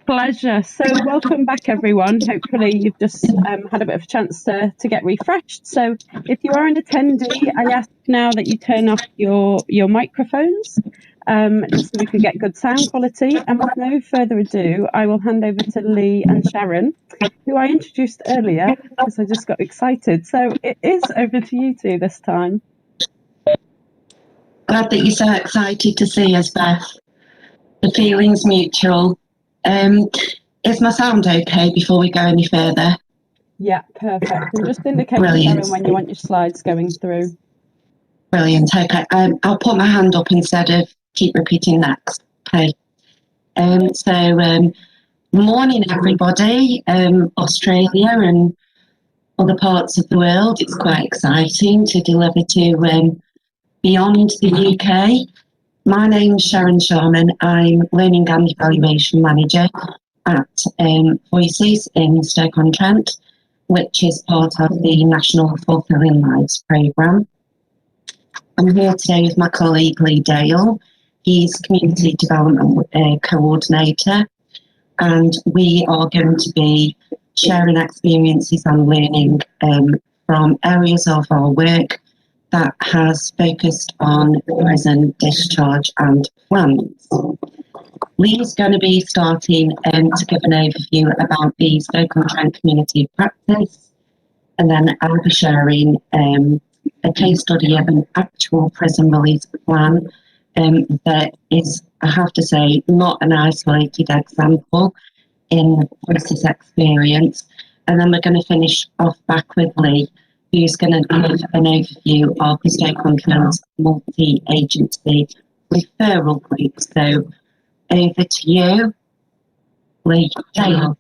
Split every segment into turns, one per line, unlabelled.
Pleasure. So welcome back, everyone. Hopefully you've just had a bit of a chance to get refreshed. So if you are an attendee, I ask now that you turn off your microphones, just so we can get good sound quality. And with no further ado, I will hand over to Lee and Sharon, who I introduced earlier because I just got excited. So it is over to you two this time.
Glad that you're so excited to see us, Beth. The feeling's mutual. Is my sound okay before we go any further?
Yeah, perfect. And just indicate,
Brilliant,
Sharon, when you want your slides going through.
Brilliant. Okay, I'll put my hand up instead of keep repeating next. Okay. Morning, everybody. Australia and other parts of the world. It's quite exciting to deliver to beyond the UK. My name's Sharon Sharman. I'm Learning and Evaluation Manager at Voices in Stoke-on-Trent, which is part of the National Fulfilling Lives programme. I'm here today with my colleague Lee Dale. He's Community Development Coordinator, and we are going to be sharing experiences and learning from areas of our work that has focused on prison discharge and plans. Lee's going to be starting to give an overview about the Stoke-on-Trent community practice, and then I'll be sharing a case study of an actual prison release plan that is, I have to say, not an isolated example in Chris's experience. And then we're going to finish off back with Lee, who's going to give an overview of the Stoke-on-Trent multi-agency referral group. So over to you, Lee Dale.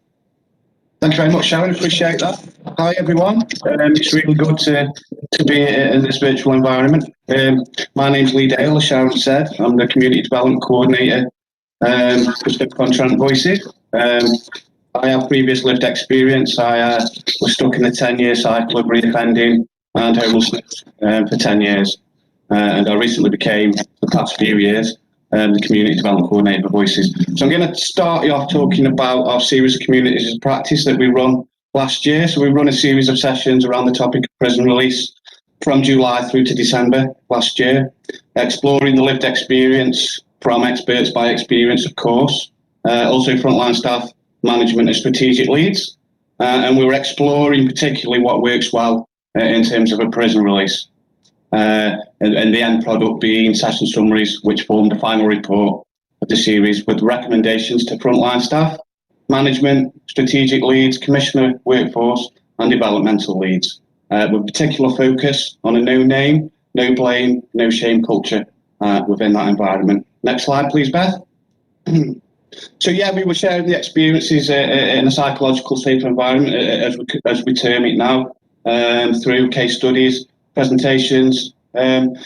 Thank you very much, Sharon. Appreciate that. Hi, everyone. It's really good to be in this virtual environment. My name's Lee Dale, as Sharon said. I'm the Community Development Coordinator for Stoke-on-Trent Voices. I have previous lived experience. I was stuck in a 10-year cycle of reoffending and homelessness for 10 years. And I recently became, the past few years, the Community Development Coordinator for Voices. So I'm going to start you off talking about our series of communities of practice that we run last year. So we run a series of sessions around the topic of prison release from July through to December last year, exploring the lived experience from experts by experience, of course, also frontline staff, management and strategic leads. And we were exploring particularly what works well in terms of a prison release. And the end product being session summaries, which formed the final report of the series with recommendations to frontline staff, management, strategic leads, commissioner, workforce and developmental leads, with particular focus on a no name, no blame, no shame culture within that environment. Next slide, please, Beth. So yeah, we were sharing the experiences in a psychological safe environment, as we term it now, through case studies, presentations,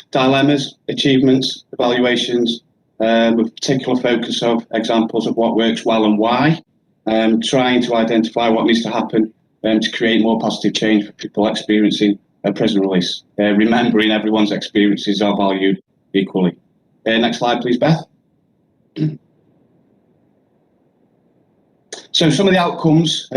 dilemmas, achievements, evaluations, with particular focus of examples of what works well and why, trying to identify what needs to happen to create more positive change for people experiencing a prison release, remembering everyone's experiences are valued equally. Next slide, please, Beth. So some of the outcomes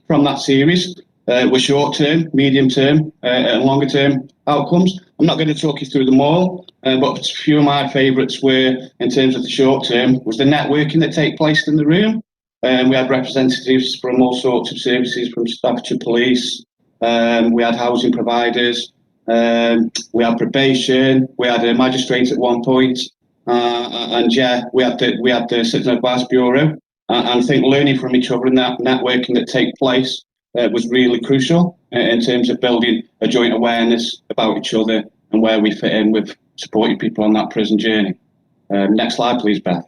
from that series were short-term, medium-term and longer-term outcomes. I'm not going to talk you through them all, but a few of my favourites were, in terms of the short-term, was the networking that take place in the room. We had representatives from all sorts of services, from Staffordshire Police, we had housing providers, we had probation, we had a magistrate at one point, and yeah, we had the Citizen Advice Bureau. And I think learning from each other and that networking that take place was really crucial in terms of building a joint awareness about each other and where we fit in with supporting people on that prison journey. Next slide, please, Beth.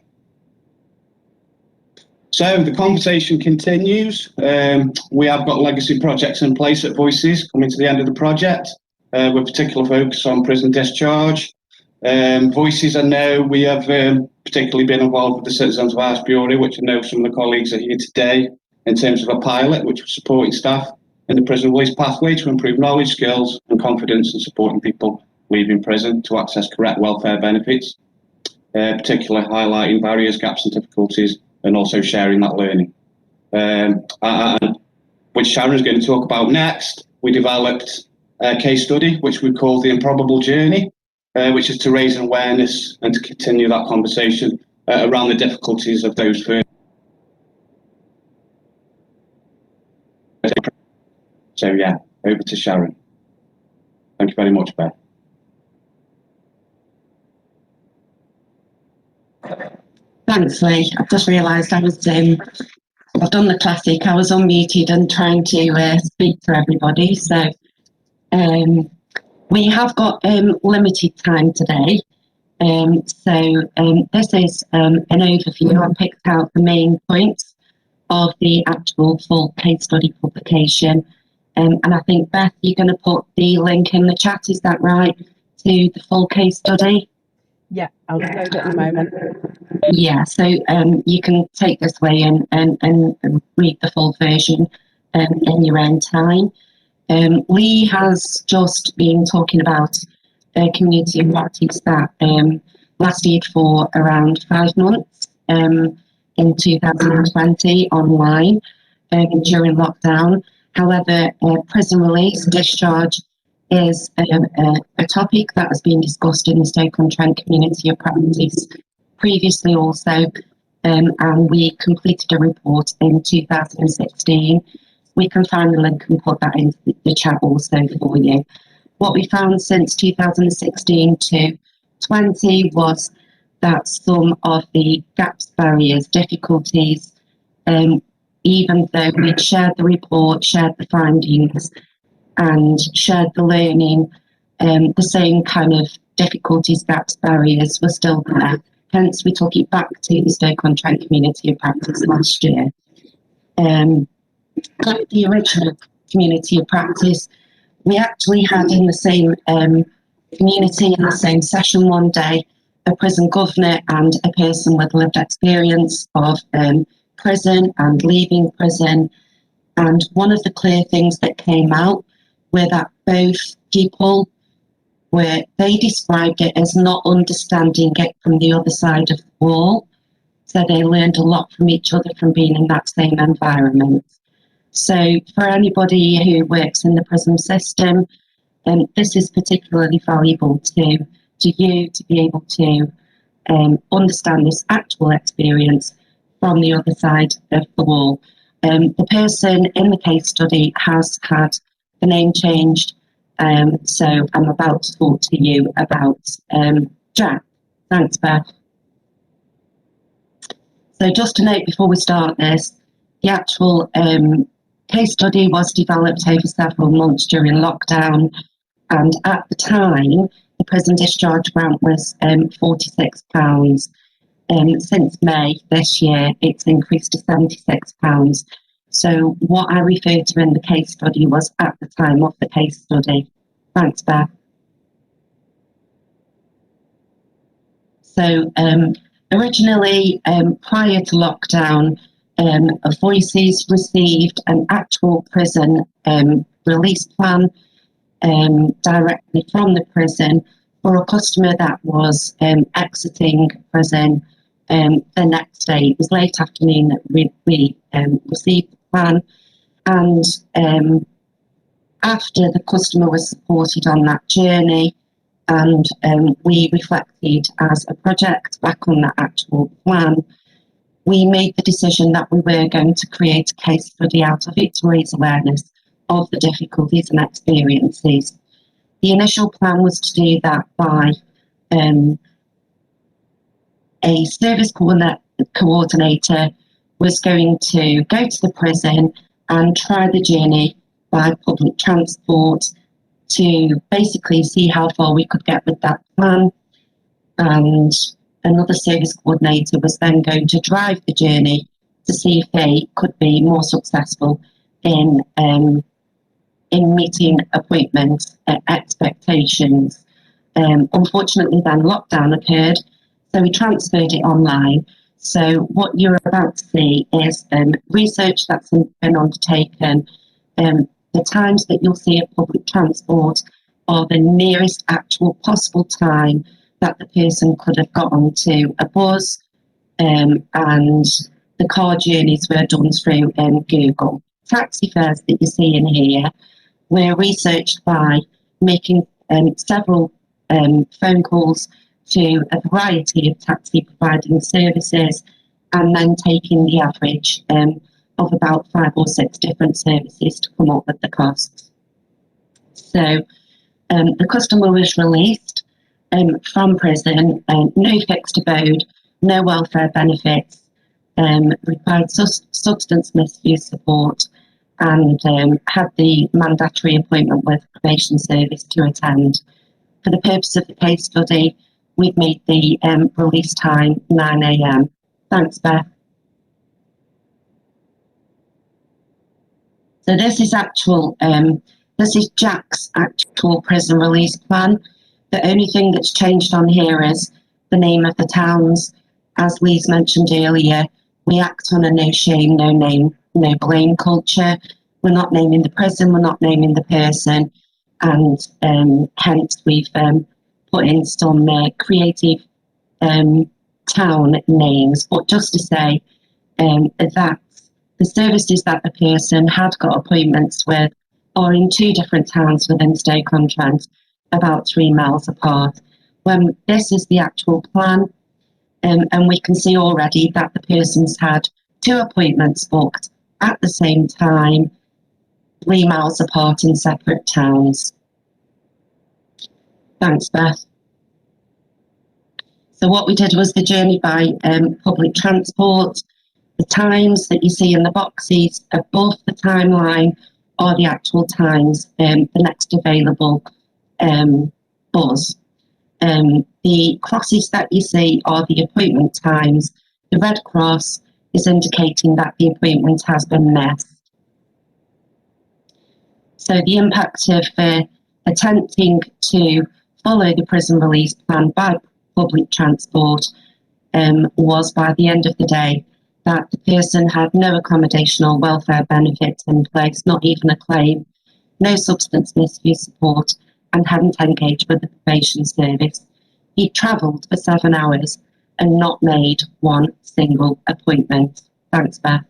So the conversation continues. We have got legacy projects in place at Voices coming to the end of the project, with particular focus on prison discharge. Voices, I know we have particularly been involved with the Citizens Advice Bureau, which I know some of the colleagues are here today, in terms of a pilot which was supporting staff in the prison release pathway to improve knowledge, skills and confidence and supporting people leaving prison to access correct welfare benefits, particularly highlighting barriers, gaps and difficulties and also sharing that learning. And which Sharon is going to talk about next, we developed a case study which we call the Improbable Journey, which is to raise awareness and to continue that conversation around the difficulties of those first. So yeah, over to Sharon. Thank you very much, Beth.
Thanks, Lee. I've just realised I've done the classic. I was unmuted and trying to speak to everybody. So we have got limited time today. This is an overview. I picked out the main points of the actual full case study publication. And I think, Beth, you're going to put the link in the chat, is that right, to the full case study?
Yeah, I'll load it in a moment.
Yeah, so you can take this away and read the full version in your own time. Lee has just been talking about a community of practice that lasted for around 5 months in 2020 online during lockdown. However, prison release, discharge is a topic that has been discussed in the Stoke-on-Trent community of practice previously also, and we completed a report in 2016. We can find the link and put that in the chat also for you. What we found since 2016 to 20 was that some of the gaps, barriers, difficulties, even though we'd shared the report, shared the findings, and shared the learning, the same kind of difficulties, gaps, barriers were still there. Hence, we took it back to the Stoke-on-Trent community of practice last year. Like the original community of practice, we actually had in the same community, in the same session one day, a prison governor and a person with lived experience of prison and leaving prison. And one of the clear things that came out were that both people they described it as not understanding it from the other side of the wall. So they learned a lot from each other from being in that same environment. So for anybody who works in the prison system, this is particularly valuable to you to be able to understand this actual experience from the other side of the wall. The person in the case study has had the name changed, so I'm about to talk to you about Jack. Thanks, Beth. So just a note before we start this, the actual case study was developed over several months during lockdown, and at the time, the prison discharge grant was £46. Since May this year, it's increased to £76. So what I referred to in the case study was at the time of the case study. Thanks, Beth. So originally, prior to lockdown, Voices received an actual prison release plan directly from the prison for a customer that was exiting prison the next day. It was late afternoon that we received the plan, and after the customer was supported on that journey, and we reflected as a project back on that actual plan, we made the decision that we were going to create a case study out of it to raise awareness of the difficulties and experiences. The initial plan was to do that by a service coordinator was going to go to the prison and try the journey by public transport to basically see how far we could get with that plan. And another service coordinator was then going to drive the journey to see if they could be more successful in meeting appointment expectations. Unfortunately, then lockdown occurred, so we transferred it online. So what you're about to see is research that's been undertaken. The times that you'll see at public transport are the nearest actual possible time that the person could have got onto a bus, and the car journeys were done through Google. Taxi fares that you see in here were researched by making several phone calls to a variety of taxi providing services, and then taking the average of about 5 or 6 different services to come up with the costs. So the customer was released from prison, no fixed abode, no welfare benefits, required substance misuse support, and had the mandatory appointment with probation service to attend. For the purpose of the case study, we've made the release time 9 AM. Thanks, Beth. So this is Jack's actual prison release plan. The only thing that's changed on here is the name of the towns. As Lee's mentioned earlier, we act on a no shame, no name, no blame culture. We're not naming the prison, we're not naming the person, and hence we've put in some creative town names, but just to say that the services that the person had got appointments with are in 2 different towns within Stoke-on-Trent, about 3 miles apart. When this is the actual plan, and we can see already that the person's had 2 appointments booked at the same time, 3 miles apart in separate towns. Thanks, Beth. So what we did was the journey by public transport. The times that you see in the boxes above the timeline are the actual times, the next available bus. The crosses that you see are the appointment times. The red cross is indicating that the appointment has been met. So the impact of attempting to follow the prison release plan by public transport was, by the end of the day, that the person had no accommodation or welfare benefits in place, not even a claim, no substance misuse support, and hadn't engaged with the probation service. He travelled for 7 hours and not made 1 single appointment. Thanks, Beth.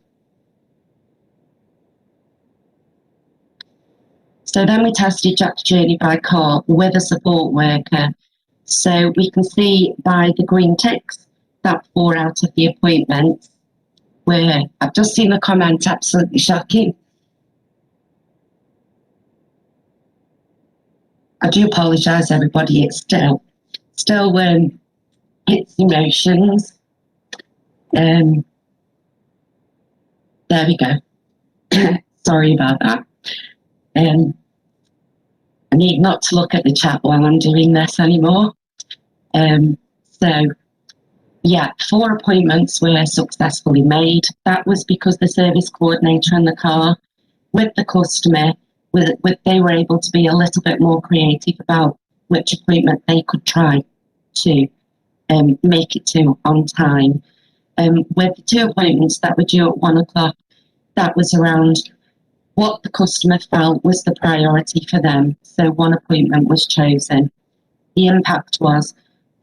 So then we tested Jack's journey by car with a support worker. So we can see by the green ticks that 4 out of the appointments were, I've just seen a comment, absolutely shocking. I do apologise, everybody, it's still hits emotions. There we go. Sorry about that. I need not to look at the chat while I'm doing this anymore. So, yeah, 4 appointments were successfully made. That was because the service coordinator in the car with the customer, they were able to be a little bit more creative about which appointment they could try to make it to on time. With the 2 appointments that were due at 1 o'clock, that was around what the customer felt was the priority for them. So 1 appointment was chosen. The impact was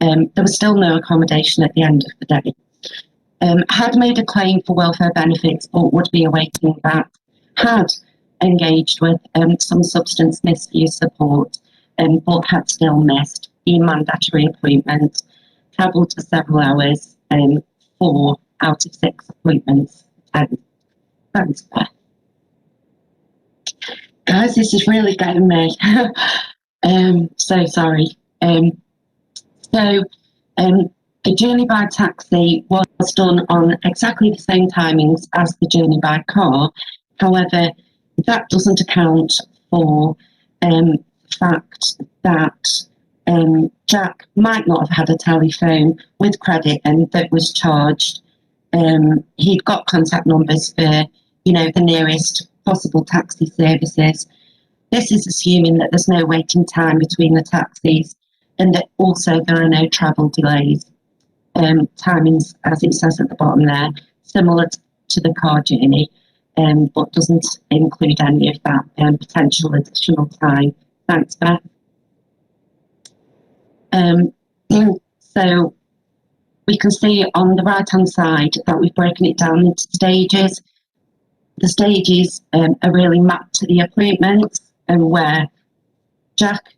there was still no accommodation at the end of the day. Had made a claim for welfare benefits but would be awaiting that. Had engaged with some substance misuse support but had still missed the mandatory appointment. Travelled for several hours, 4 out of 6 appointments. Thanks, Beth. Guys, this is really getting me. So sorry. The journey by taxi was done on exactly the same timings as the journey by car. However, that doesn't account for the fact that Jack might not have had a telephone with credit and that was charged. He'd got contact numbers for, the nearest possible taxi services. This is assuming that there's no waiting time between the taxis and that also there are no travel delays. Timings, as it says at the bottom there, similar to the car journey, but doesn't include any of that potential additional time. Thanks, Beth. So We can see on the right-hand side that we've broken it down into stages. The stages are really mapped to the appointments and where Jack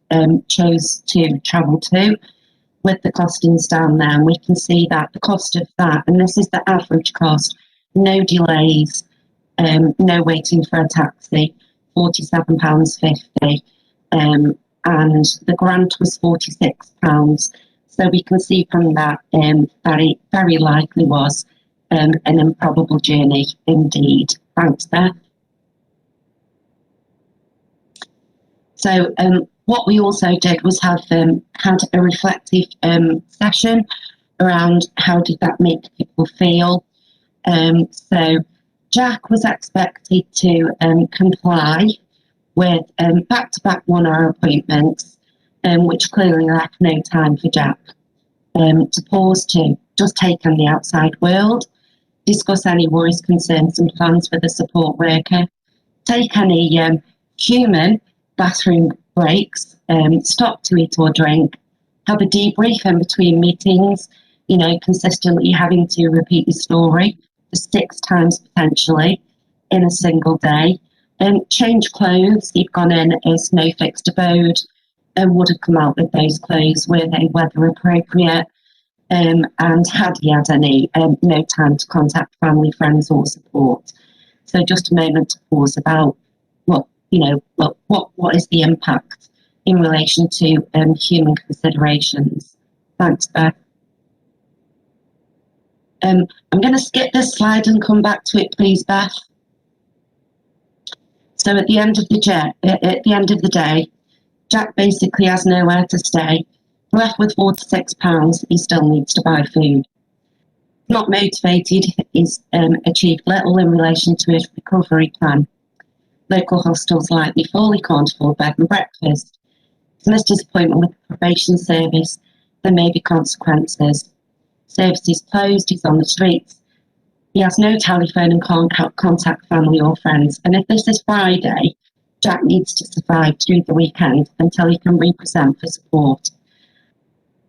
chose to travel to, with the costings down there. And we can see that the cost of that, and this is the average cost, no delays, no waiting for a taxi, £47.50, and the grant was £46. So we can see from that that it very likely was an improbable journey indeed. Thanks, Beth. So what we also did was had a reflective session around how did that make people feel. So Jack was expected to comply with back-to-back 1 hour appointments, which clearly left no time for Jack to pause to just take in the outside world, discuss any worries, concerns and plans with a support worker, take any human bathroom breaks, stop to eat or drink, have a debrief in between meetings, consistently having to repeat your story for 6 times potentially in a single day, change clothes. He'd gone in as no fixed abode and would have come out with those clothes were they weather appropriate, and had he had any, no time to contact family, friends or support. So just a moment to pause about what is the impact in relation to human considerations. Thanks, Beth. I'm going to skip this slide and come back to it, please, Beth. So at the end of the day, Jack basically has nowhere to stay. Left with £46, he still needs to buy food. Not motivated, he's achieved little in relation to his recovery plan. Local hostels likely full, he can't afford bed and breakfast. He's missed his appointment with the probation service, there may be consequences. Service is closed, he's on the streets. He has no telephone and can't contact family or friends. And if this is Friday, Jack needs to survive through the weekend until he can represent for support.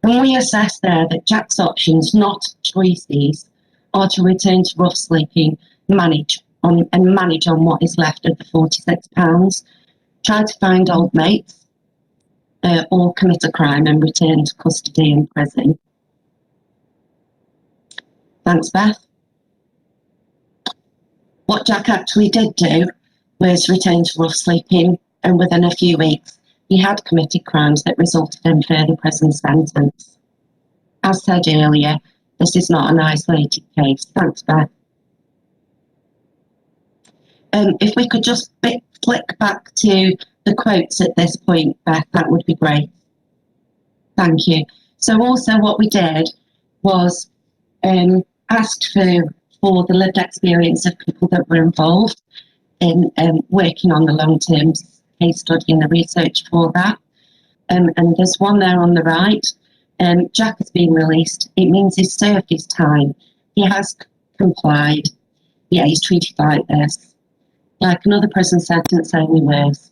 When we assess there that Jack's options, not choices, are to return to rough sleeping, manage on what is left of the £46, try to find old mates, or commit a crime and return to custody and prison. Thanks, Beth. What Jack actually did do was return to rough sleeping, and within a few weeks, he had committed crimes that resulted in further prison sentence. As said earlier, this is not an isolated case. Thanks, Beth. If we could just flick back to the quotes at this point, Beth, that would be great. Thank you. So also what we did was asked for the lived experience of people that were involved in working on the long-term case study and the research for that. And there's one there on the right. Jack has been released. It means he's served his time. He has complied. Yeah, he's treated like this. Like another prison sentence, only worse.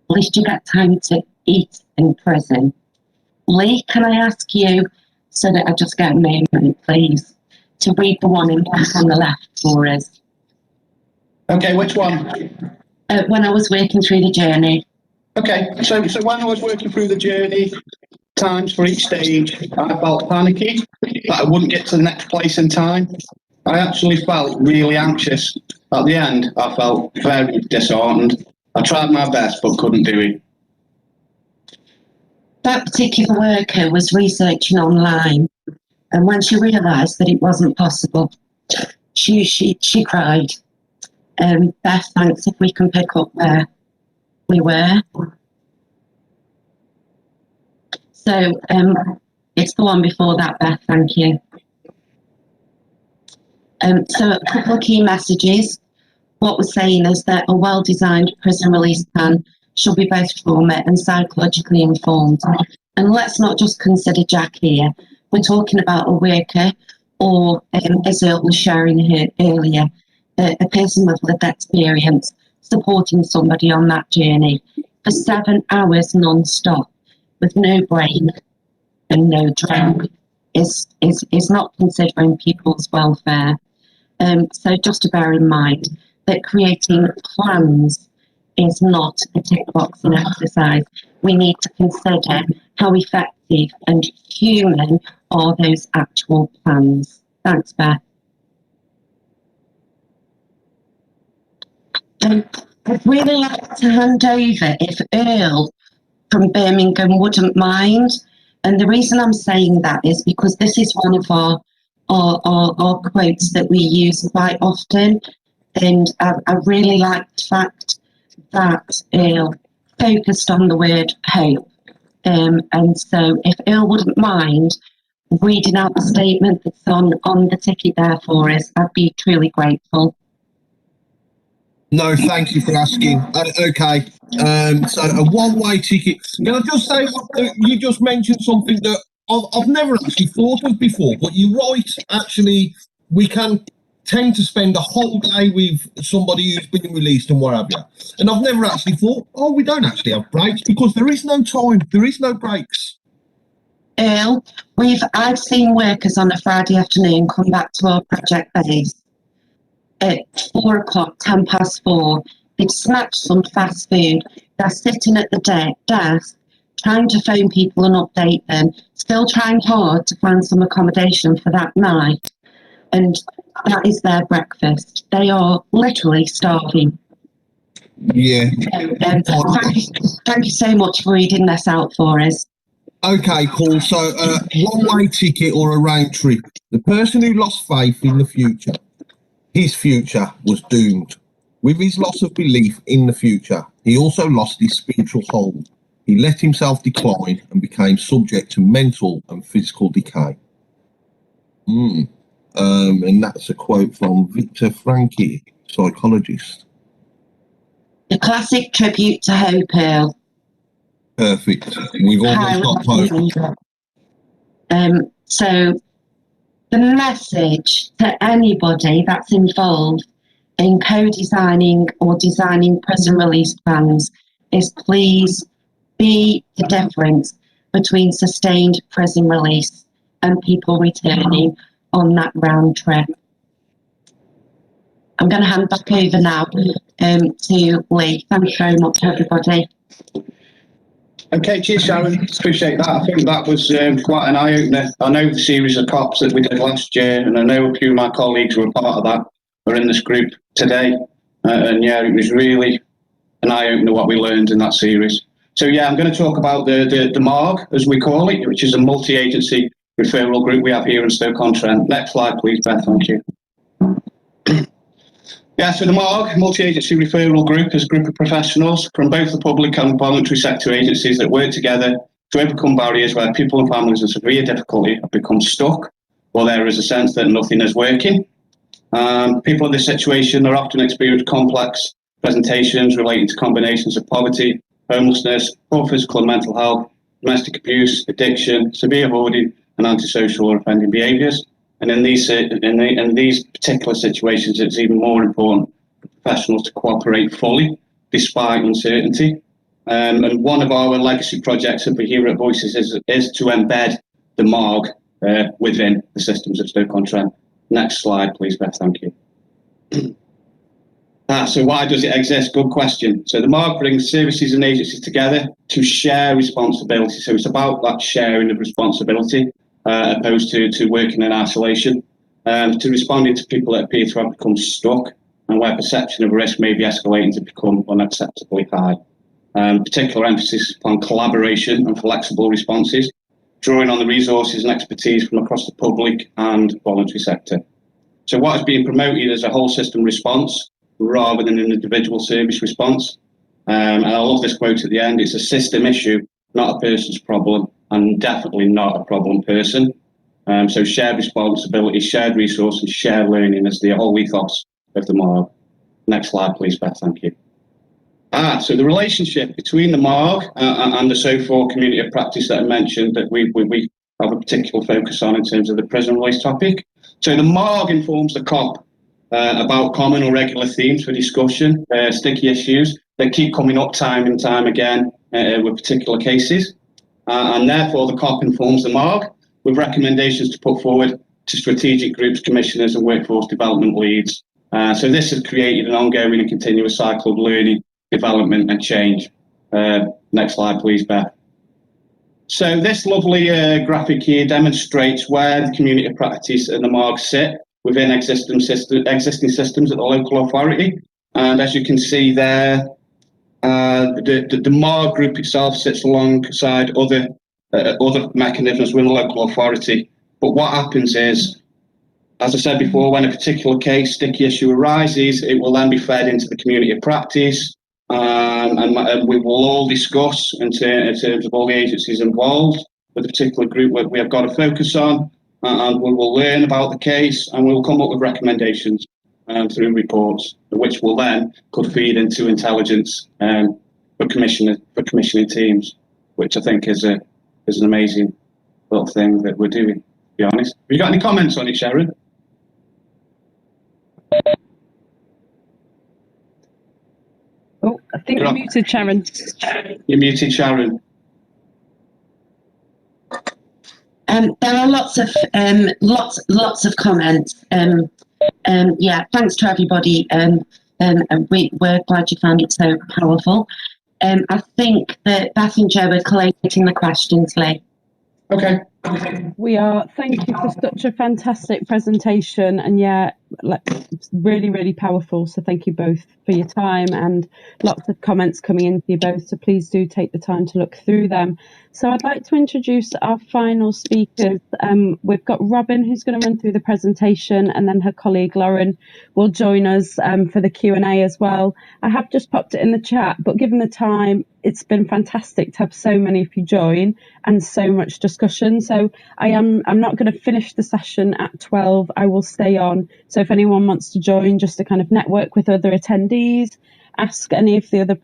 At least you get time to eat in prison. Lee, can I ask you, so that I just get a moment, please, to read the one in black on the left for us?
Okay, which one?
When I was working through the journey.
Okay, so when I was working through the journey, times for each stage, I felt panicky that I wouldn't get to the next place in time. I actually felt really anxious. At the end, I felt very disheartened. I tried my best, but couldn't do it.
That particular worker was researching online, and when she realised that it wasn't possible, she cried. Beth, thanks, if we can pick up where we were. So it's the one before that, Beth, thank you. So a couple of key messages. What we're saying is that a well-designed prison release plan should be both trauma and psychologically informed. And let's not just consider Jack here. We're talking about a worker, or as Earl was sharing here earlier, a person with lived experience supporting somebody on that journey for 7 hours non-stop with no break and no drink. is not considering people's welfare. So just to bear in mind that creating plans is not a tick boxing exercise. We need to consider how effective and human are those actual plans. Thanks, Beth. I'd really like to hand over if Earl from Birmingham wouldn't mind. And the reason I'm saying that is because this is one of our quotes that we use quite often. And I really like the fact that Earl focused on the word hope. And so if Earl wouldn't mind reading out the statement that's on the ticket there for us, I'd be truly grateful.
No, thank you for asking. Okay, so a one-way ticket. Can I just say, you just mentioned something that I've never actually thought of before, but you're right, actually, we can tend to spend a whole day with somebody who's been released and what have you. And I've never actually thought, oh, we don't actually have breaks, because there is no time, there is no breaks.
Earl, I've seen workers on a Friday afternoon come back to our project base at 4 o'clock, 4:10. They've snatched some fast food. They're sitting at the desk, trying to phone people and update them, still trying hard to find some accommodation for that night. And that is their breakfast. They are literally starving.
Yeah.
So, thank you so much for reading this out for us.
Okay, cool. So, one-way ticket or a round trip. The person who lost faith in the future, his future was doomed. With his loss of belief in the future, he also lost his spiritual hold. He let himself decline and became subject to mental and physical decay. And that's a quote from Viktor Frankl, psychologist.
The classic tribute to hope, Earl.
Perfect. We've almost got hope.
So the message to anybody that's involved in co-designing or designing prison release plans is please be the difference between sustained prison release and people returning on that round trip. I'm going to hand back over now to Lee. Thanks very much, everybody.
Okay, cheers, Sharon. Appreciate that. I think that was quite an eye-opener. I know the series of COPs that we did last year, and I know a few of my colleagues who were part of that are in this group today. And yeah, it was really an eye-opener what we learned in that series. So yeah, I'm going to talk about the MARG, as we call it, which is a multi-agency referral group we have here in Stoke-on-Trent. Next slide, please, Beth. Thank you. Yeah, so the MARG, Multi-Agency Referral Group, is a group of professionals from both the public and voluntary sector agencies that work together to overcome barriers where people and families in severe difficulty have become stuck, or there is a sense that nothing is working. People in this situation are often experiencing complex presentations relating to combinations of poverty, homelessness, poor physical and mental health, domestic abuse, addiction, severe hoarding, and antisocial or offending behaviours. And in these particular situations, it's even more important for professionals to cooperate fully, despite uncertainty. And one of our legacy projects that we here at Voices is to embed the MARG within the systems of Stoke-on-Trent. Next slide, please, Beth. Thank you. So why does it exist? Good question. So the MARG brings services and agencies together to share responsibility. So it's about that sharing of responsibility. Opposed to working in isolation, to responding to people that appear to have become stuck and where perception of risk may be escalating to become unacceptably high. Particular emphasis upon collaboration and flexible responses, drawing on the resources and expertise from across the public and voluntary sector. So what is being promoted is a whole system response rather than an individual service response. And I love this quote at the end, it's a system issue, not a person's problem, and definitely not a problem person. So shared responsibility, shared resource, and shared learning is the whole ethos of the MARG. Next slide, please, Beth. Thank you. So the relationship between the MARG and the SO4 community of practice that I mentioned that we have a particular focus on in terms of the prison release topic. So the MARG informs the COP about common or regular themes for discussion, sticky issues that keep coming up time and time again with particular cases. And therefore, the COP informs the MARG with recommendations to put forward to strategic groups, commissioners and workforce development leads. So this has created an ongoing and continuous cycle of learning, development and change. Next slide, please, Beth. So this lovely graphic here demonstrates where the community of practice and the MARG sit within existing systems at the local authority. And as you can see there, the MARG group itself sits alongside other mechanisms within the local authority. But what happens is, as I said before, when a particular case, sticky issue arises, it will then be fed into the community of practice. And we will all discuss in terms of all the agencies involved with the particular group we have got to focus on, and we will learn about the case and we will come up with recommendations through reports, which will then could feed into intelligence for commissioning teams, which I think is an amazing little thing that we're doing, to be honest. Have you got any comments on it, Sharon?
Oh, I think you're muted, Sharon.
You're muted, Sharon. There are lots of comments. Yeah, thanks to everybody. We're glad you found it so powerful. I think that Beth and Joe are collating the questions, Lee.
Okay.
We are. Thank you for such a fantastic presentation, and yeah, really, really powerful. So thank you both for your time, and lots of comments coming into you both. So please do take the time to look through them. So I'd like to introduce our final speakers. We've got Robin, who's going to run through the presentation, and then her colleague Lauren will join us for the Q&A as well. I have just popped it in the chat, but given the time, it's been fantastic to have so many of you join and so much discussion. So I'm not going to finish the session at 12. I will stay on. So if anyone wants to join just to kind of network with other attendees, ask any of the other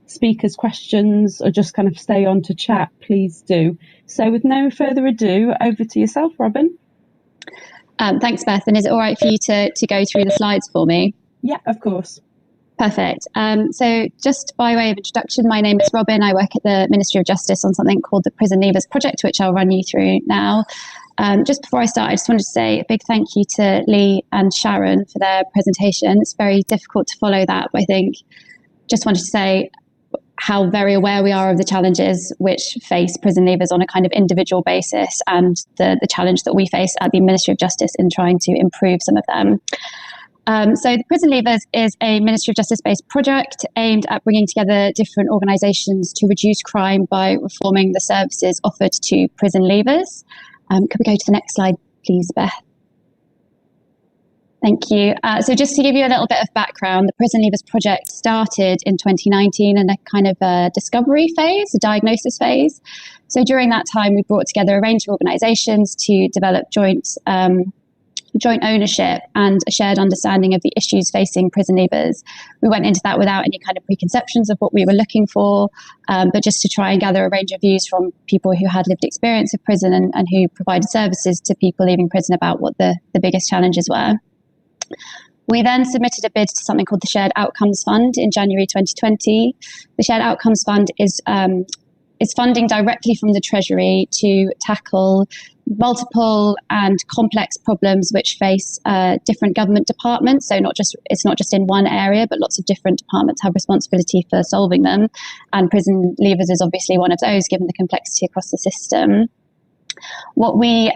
speakers questions, or just kind of stay on to chat, please do. So with no further ado, over to yourself, Robin.
Thanks, Beth. And is it all right for you to go through the slides for me?
Yeah, of course.
Perfect. So just by way of introduction, my name is Robin. I work at the Ministry of Justice on something called the Prison Leavers Project, which I'll run you through now. Just before I start, I just wanted to say a big thank you to Lee and Sharon for their presentation. It's very difficult to follow that, but I think just wanted to say how very aware we are of the challenges which face prison leavers on a kind of individual basis, and the challenge that we face at the Ministry of Justice in trying to improve some of them. So the Prison Leavers is a Ministry of Justice-based project aimed at bringing together different organisations to reduce crime by reforming the services offered to prison leavers. Could we go to the next slide, please, Beth? Thank you. So just to give you a little bit of background, the Prison Leavers Project started in 2019 in a kind of a discovery phase, a diagnosis phase. So during that time, we brought together a range of organisations to develop joint ownership and a shared understanding of the issues facing prison leavers. We went into that without any kind of preconceptions of what we were looking for, but just to try and gather a range of views from people who had lived experience of prison and who provided services to people leaving prison about what the biggest challenges were. We then submitted a bid to something called the Shared Outcomes Fund in January 2020. The Shared Outcomes Fund is funding directly from the Treasury to tackle multiple and complex problems which face different government departments. So it's not just in one area, but lots of different departments have responsibility for solving them. And prison leavers is obviously one of those, given the complexity across the system. What we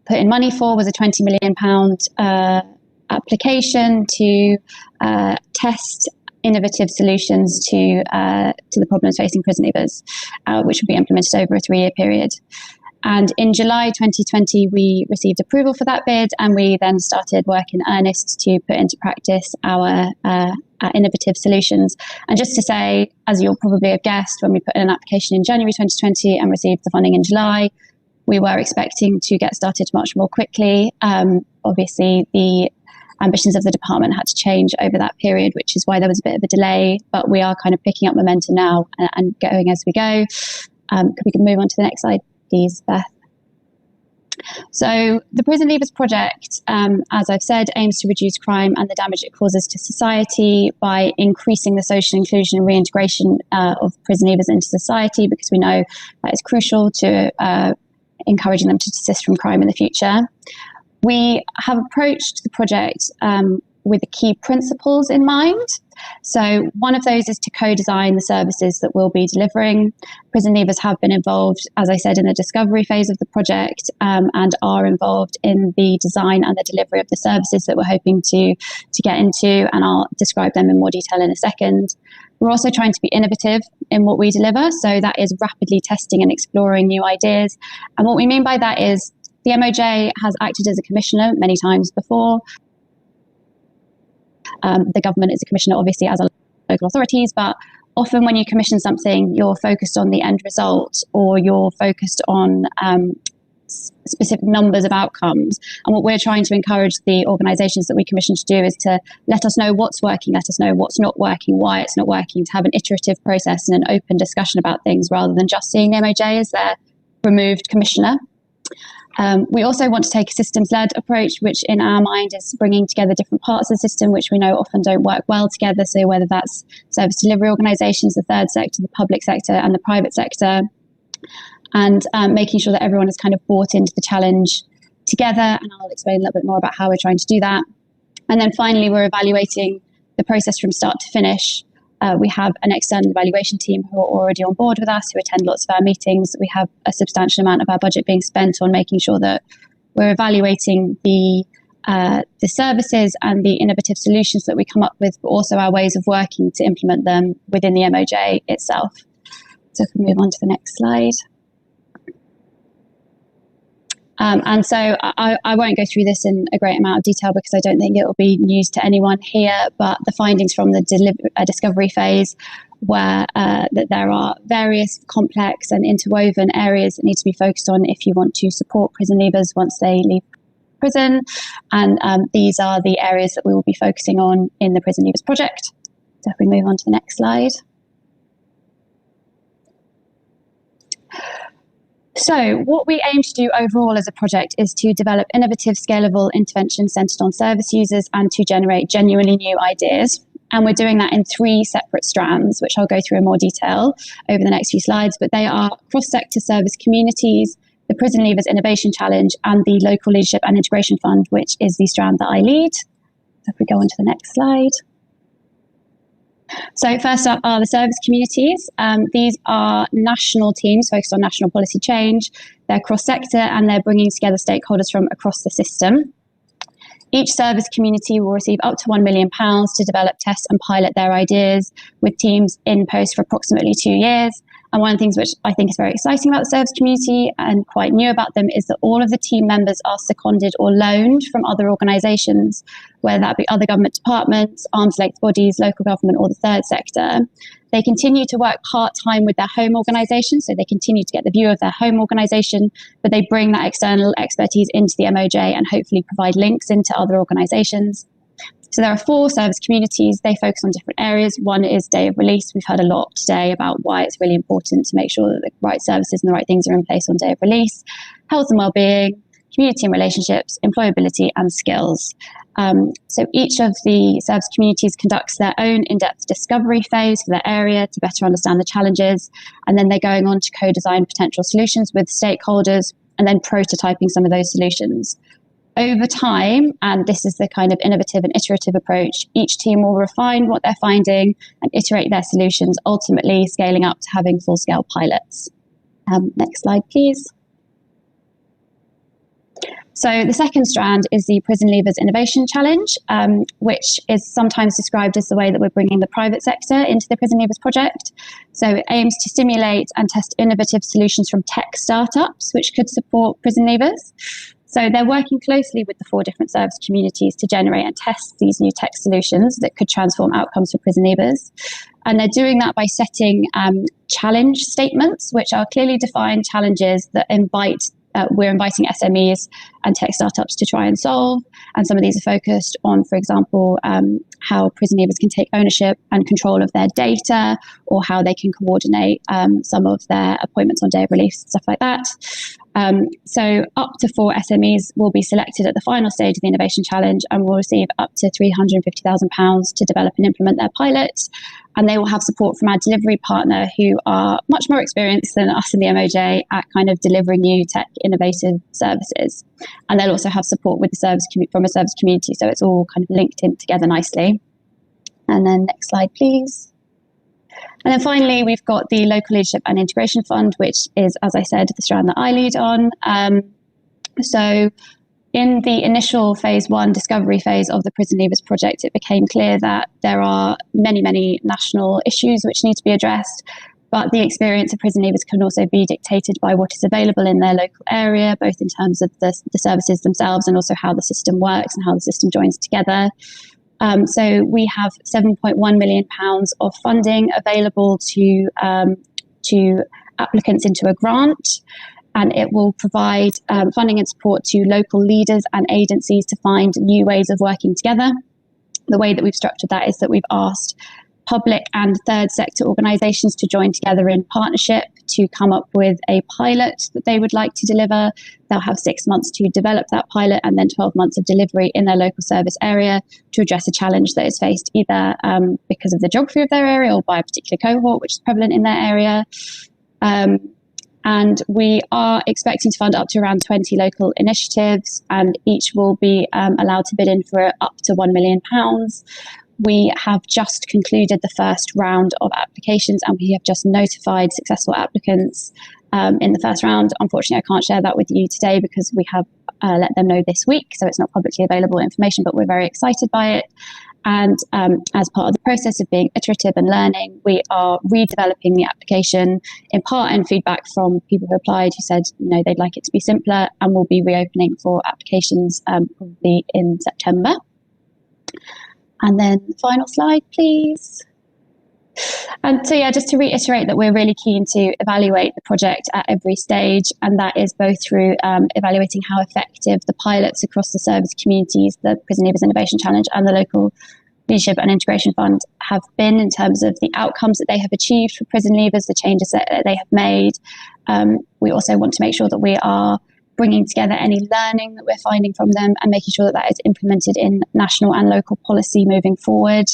put in money for was a £20 million application to test innovative solutions to the problems facing prison leavers, which will be implemented over a 3-year period. And in July 2020, we received approval for that bid, and we then started work in earnest to put into practice our innovative solutions. And just to say, as you'll probably have guessed, when we put in an application in January 2020 and received the funding in July, we were expecting to get started much more quickly. Obviously, the ambitions of the department had to change over that period, which is why there was a bit of a delay, but we are kind of picking up momentum now and going as we go. Could we move on to the next slide, please, Beth? So the Prison Leavers Project, as I've said, aims to reduce crime and the damage it causes to society by increasing the social inclusion and reintegration of prison leavers into society, because we know that is crucial to encouraging them to desist from crime in the future. We have approached the project with the key principles in mind. So one of those is to co-design the services that we'll be delivering. Prison leavers have been involved, as I said, in the discovery phase of the project, and are involved in the design and the delivery of the services that we're hoping to get into, and I'll describe them in more detail in a second. We're also trying to be innovative in what we deliver, so that is rapidly testing and exploring new ideas. And what we mean by that is the MOJ has acted as a commissioner many times before. The government is a commissioner, obviously, as are local authorities, but often when you commission something, you're focused on the end result, or you're focused on specific numbers of outcomes. And what we're trying to encourage the organisations that we commission to do is to let us know what's working, let us know what's not working, why it's not working, to have an iterative process and an open discussion about things, rather than just seeing the MOJ as their removed commissioner. We also want to take a systems-led approach, which in our mind is bringing together different parts of the system, which we know often don't work well together. So whether that's service delivery organisations, the third sector, the public sector and the private sector, and making sure that everyone is kind of bought into the challenge together. And I'll explain a little bit more about how we're trying to do that. And then finally, we're evaluating the process from start to finish. We have an external evaluation team who are already on board with us, who attend lots of our meetings. We have a substantial amount of our budget being spent on making sure that we're evaluating the services and the innovative solutions that we come up with, but also our ways of working to implement them within the MOJ itself. So if we move on to the next slide. And so I won't go through this in a great amount of detail because I don't think it will be news to anyone here, but the findings from the discovery phase, where that there are various complex and interwoven areas that need to be focused on if you want to support prison leavers once they leave prison. And these are the areas that we will be focusing on in the Prison Leavers Project. So if we move on to the next slide. So what we aim to do overall as a project is to develop innovative, scalable interventions centred on service users and to generate genuinely new ideas. And we're doing that in 3 separate strands, which I'll go through in more detail over the next few slides. But they are cross-sector service communities, the Prison Leavers Innovation Challenge, and the Local Leadership and Integration Fund, which is the strand that I lead. So if we go on to the next slide. So first up are the service communities. These are national teams focused on national policy change. They're cross-sector and they're bringing together stakeholders from across the system. Each service community will receive up to £1 million to develop, test and pilot their ideas with teams in post for approximately 2 years. And one of the things which I think is very exciting about the service community and quite new about them is that all of the team members are seconded or loaned from other organisations, whether that be other government departments, arm's length bodies, local government or the third sector. They continue to work part-time with their home organisation, so they continue to get the view of their home organisation, but they bring that external expertise into the MOJ and hopefully provide links into other organisations. So there are 4 service communities. They focus on different areas. One is day of release. We've heard a lot today about why it's really important to make sure that the right services and the right things are in place on day of release. Health and wellbeing, community and relationships, employability and skills. So each of the service communities conducts their own in-depth discovery phase for their area to better understand the challenges. And then they're going on to co-design potential solutions with stakeholders and then prototyping some of those solutions. Over time, and this is the kind of innovative and iterative approach, each team will refine what they're finding and iterate their solutions, ultimately scaling up to having full-scale pilots. Next slide, please. So the second strand is the Prison Leavers Innovation Challenge, which is sometimes described as the way that we're bringing the private sector into the Prison Leavers Project. So it aims to stimulate and test innovative solutions from tech startups, which could support prison leavers. So they're working closely with the 4 different service communities to generate and test these new tech solutions that could transform outcomes for prison leavers. And they're doing that by setting challenge statements, which are clearly defined challenges that we're inviting SMEs and tech startups to try and solve. And some of these are focused on, for example, how prison leavers can take ownership and control of their data, or how they can coordinate some of their appointments on day of release, stuff like that. So up to 4 SMEs will be selected at the final stage of the Innovation Challenge and will receive up to £350,000 to develop and implement their pilot. and they will have support from our delivery partner, who are much more experienced than us in the MOJ at kind of delivering new tech innovative services. And they'll also have support with the from a service community, so it's all kind of linked in together nicely. And then next slide, please. And then finally, we've got the Local Leadership and Integration Fund, which is, as I said, the strand that I lead on. So in the initial phase 1 discovery phase of the Prison Leavers project, it became clear that there are many, many national issues which need to be addressed, but the experience of prison leavers can also be dictated by what is available in their local area, both in terms of the services themselves and also how the system works and how the system joins together. So we have £7.1 million of funding available to applicants into a grant, and it will provide funding and support to local leaders and agencies to find new ways of working together. The way that we've structured that is that we've asked public and third sector organisations to join together in partnership to come up with a pilot that they would like to deliver. They'll have 6 months to develop that pilot and then 12 months of delivery in their local service area to address a challenge that is faced either because of the geography of their area or by a particular cohort which is prevalent in their area. And we are expecting to fund up to around 20 local initiatives, and each will be allowed to bid in for up to £1 million. We have just concluded the first round of applications, and we have just notified successful applicants in the first round. Unfortunately, I can't share that with you today because we have let them know this week, so it's not publicly available information, but we're very excited by it. And as part of the process of being iterative and learning, we are redeveloping the application in part in feedback from people who applied who said, they'd like it to be simpler, and we'll be reopening for applications probably in September. And then the final slide, please. And so, just to reiterate that we're really keen to evaluate the project at every stage, and that is both through evaluating how effective the pilots across the service communities, the Prison Leavers Innovation Challenge and the Local Leadership and Integration Fund have been in terms of the outcomes that they have achieved for prison leavers, the changes that they have made. We also want to make sure that we are bringing together any learning that we're finding from them and making sure that that is implemented in national and local policy moving forward.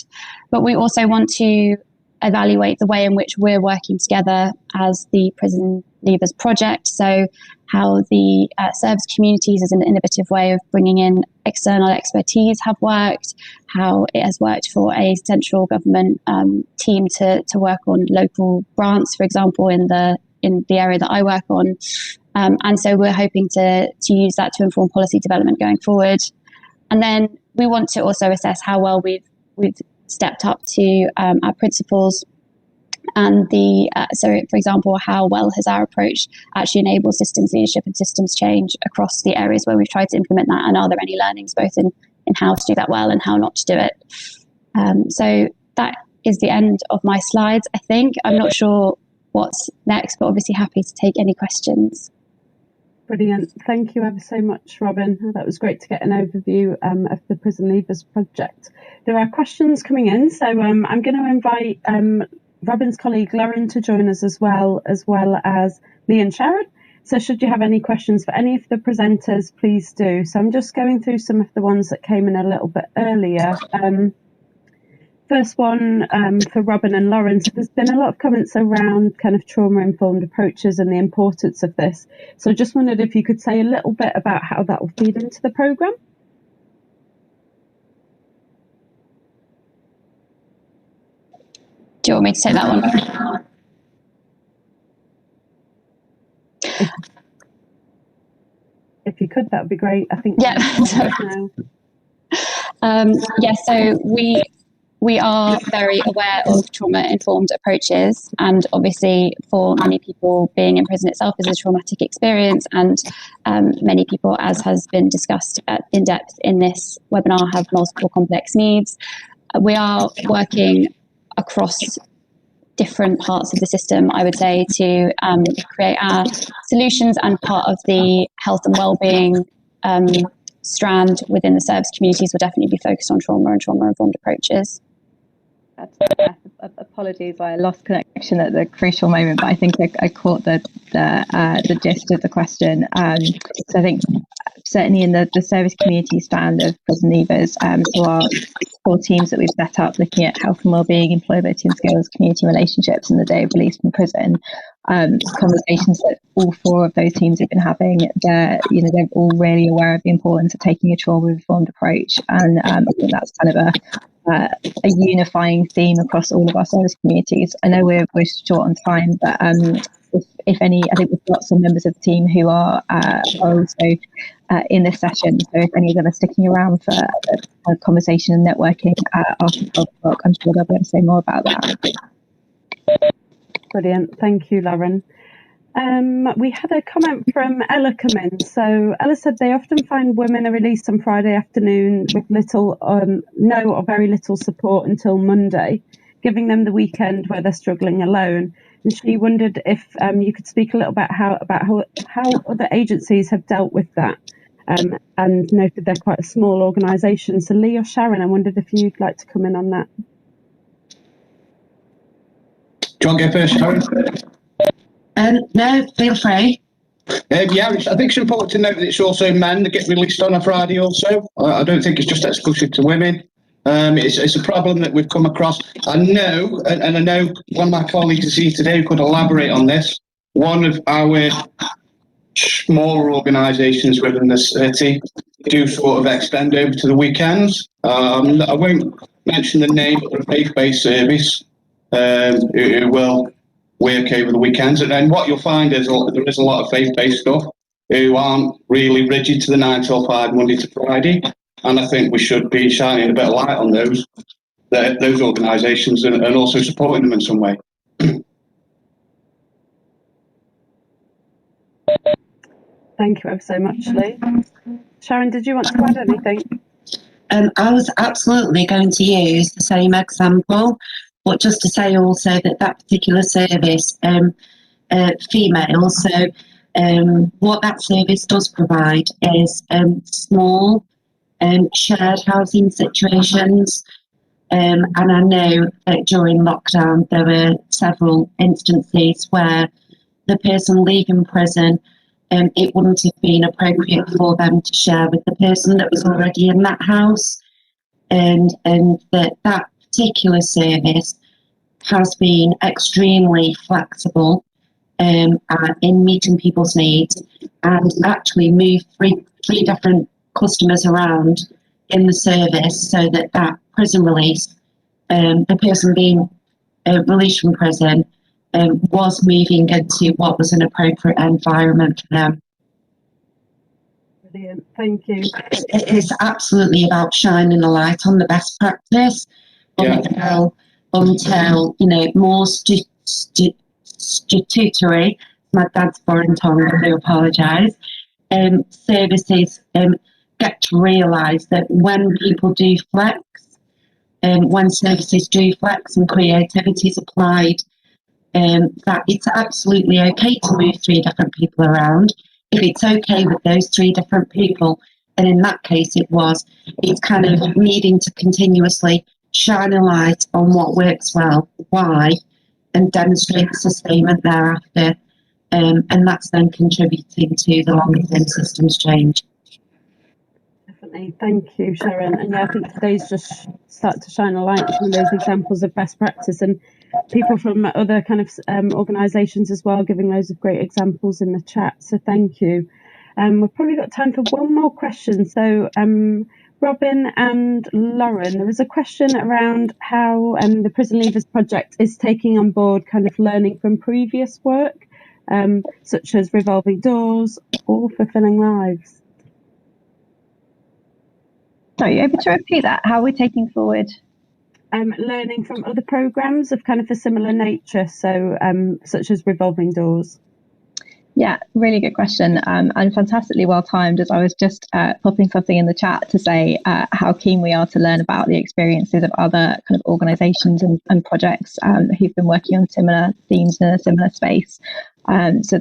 But we also want to evaluate the way in which we're working together as the Prison Leavers project. So how the service communities as an innovative way of bringing in external expertise have worked, how it has worked for a central government team to work on local grants, for example, in the area that I work on. And so we're hoping to use that to inform policy development going forward. And then we want to also assess how well we've stepped up to our principles, and so for example, how well has our approach actually enabled systems leadership and systems change across the areas where we've tried to implement that, and are there any learnings both in how to do that well and how not to do it. So that is the end of my slides, I think. I'm not sure what's next, but obviously happy to take any questions.
Brilliant. Thank you ever so much, Robin. That was great to get an overview of the Prison Leavers project. There are questions coming in, so I'm going to invite Robin's colleague Lauren to join us as well as Lee and Sharon. So should you have any questions for any of the presenters, please do. So I'm just going through some of the ones that came in a little bit earlier. First one for Robin and Lauren. So there's been a lot of comments around kind of trauma-informed approaches and the importance of this. So I just wondered if you could say a little bit about how that will feed into the programme.
Do you want me to take that one?
If you could, that would be great. I think.
Yeah. So we are very aware of trauma-informed approaches, and obviously for many people being in prison itself is a traumatic experience, and many people, as has been discussed in depth in this webinar, have multiple complex needs. We are working across different parts of the system, I would say, to create our solutions, and part of the health and wellbeing strand within the service communities will definitely be focused on trauma and trauma-informed approaches.
Apologies, I lost connection at the crucial moment, but I think I caught the gist of the question. So I think certainly in the service community strand of prison leavers, so our core teams that we've set up looking at health and wellbeing, employability and skills, community relationships, and the day of release from prison. Conversations that all four of those teams have been having, they're all really aware of the importance of taking a trauma-informed approach, and I think that's kind of a unifying theme across all of our service communities. I know we're short on time, but if any, I think we've got some members of the team who are also in this session. So if any of them are sticking around for a conversation and networking after 12 o'clock, I'm sure they'll be able to say more about that.
Brilliant. Thank you, Lauren. We had a comment from Ella come in. So Ella said they often find women are released on Friday afternoon with little, no or very little support until Monday, giving them the weekend where they're struggling alone. And she wondered if you could speak a little bit about how other agencies have dealt with that, and noted they're quite a small organisation. So Lee or Sharon, I wondered if you'd like to come in on that.
Do you want to go first, Sharon?
No, feel free.
Yeah, I think it's important to note that it's also men that get released on a Friday also. I don't think it's just exclusive to women. It's a problem that we've come across. I know, and I know one of my colleagues is here today who could elaborate on this. One of our smaller organisations within the city do sort of extend over to the weekends. I won't mention the name of the faith-based service who will work over the weekends. And then what you'll find is there is a lot of faith-based stuff who aren't really rigid to the 9 till 5, Monday to Friday. And I think we should be shining a bit of light on those organisations and also supporting them in some way.
Thank you ever so much, Lee. Sharon, did you want to add anything?
I was absolutely going to use the same example, but just to say also that particular service, female, so what that service does provide is small shared housing situations. And I know that during lockdown there were several instances where the person leaving prison, it wouldn't have been appropriate for them to share with the person that was already in that house. And that particular service has been extremely flexible in meeting people's needs, and actually moved three different customers around in the service so that prison release, the person being released from prison, was moving into what was an appropriate environment for them.
Brilliant, thank you.
It is absolutely about shining a light on the best practice until more statutory, my dad's foreign tongue, I do apologise, services get to realise that when people do flex, when services do flex and creativity is applied, that it's absolutely okay to move 3 different people around. If it's okay with those 3 different people, and in that case it's kind of needing to continuously shine a light on what works well, why, and demonstrate the sustainment thereafter. And that's then contributing to the longer term systems change.
Definitely, thank you, Sharon. And yeah, I think today's just start to shine a light on some of those examples of best practice, and people from other kind of organisations as well, giving loads of great examples in the chat. So thank you. We've probably got time for one more question. So Robin and Lauren, there was a question around how the Prison Leavers Project is taking on board kind of learning from previous work, such as revolving doors or fulfilling lives.
Sorry, are you able to repeat that? How we're taking forward?
Learning from other programmes of kind of a similar nature, so such as revolving doors.
Yeah, really good question, and fantastically well timed, as I was just popping something in the chat to say how keen we are to learn about the experiences of other kind of organisations and projects who've been working on similar themes in a similar space. So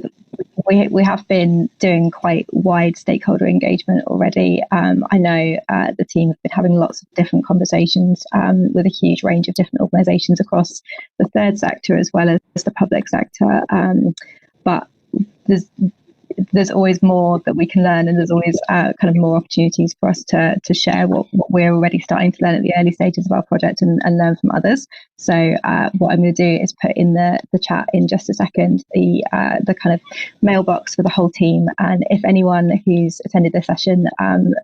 we have been doing quite wide stakeholder engagement already. I know the team have been having lots of different conversations with a huge range of different organisations across the third sector as well as the public sector. But there's always more that we can learn, and there's always kind of more opportunities for us to share what we're already starting to learn at the early stages of our project and learn from others. So what I'm going to do is put in the chat in just a second the kind of mailbox for the whole team, and if anyone who's attended this session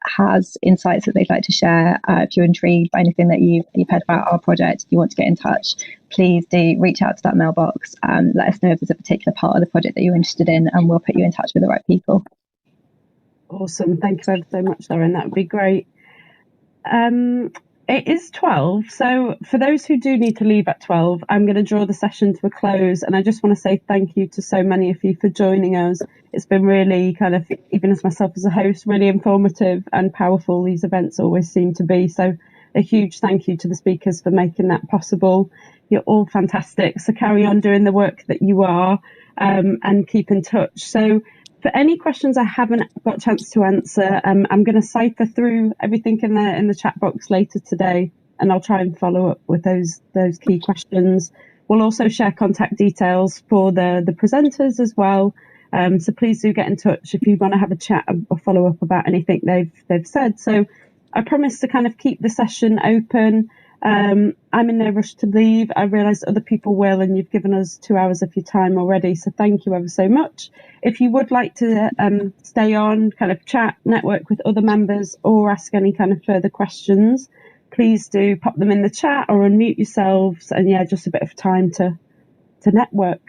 has insights that they'd like to share, if you're intrigued by anything that you've heard about our project, if you want to get in touch, please do reach out to that mailbox. Let us know if there's a particular part of the project that you're interested in, and we'll put you in touch with the right people.
Awesome. Thank you so much, Lauren. That would be great. It is 12, so for those who do need to leave at 12, I'm going to draw the session to a close, and I just want to say thank you to so many of you for joining us. It's been really kind of, even as myself as a host, really informative and powerful. These events always seem to be, so a huge thank you to the speakers for making that possible. You're all fantastic, so carry on doing the work that you are, and keep in touch. So for any questions I haven't got a chance to answer, I'm going to cipher through everything in the chat box later today, and I'll try and follow up with those key questions. We'll also share contact details for the presenters as well. So please do get in touch if you want to have a chat or follow up about anything they've said. So I promise to kind of keep the session open. I'm in no rush to leave. I realise other people will, and you've given us 2 hours of your time already, so thank you ever so much. If you would like to stay on, kind of chat, network with other members, or ask any kind of further questions, please do pop them in the chat or unmute yourselves, and yeah, just a bit of time to network.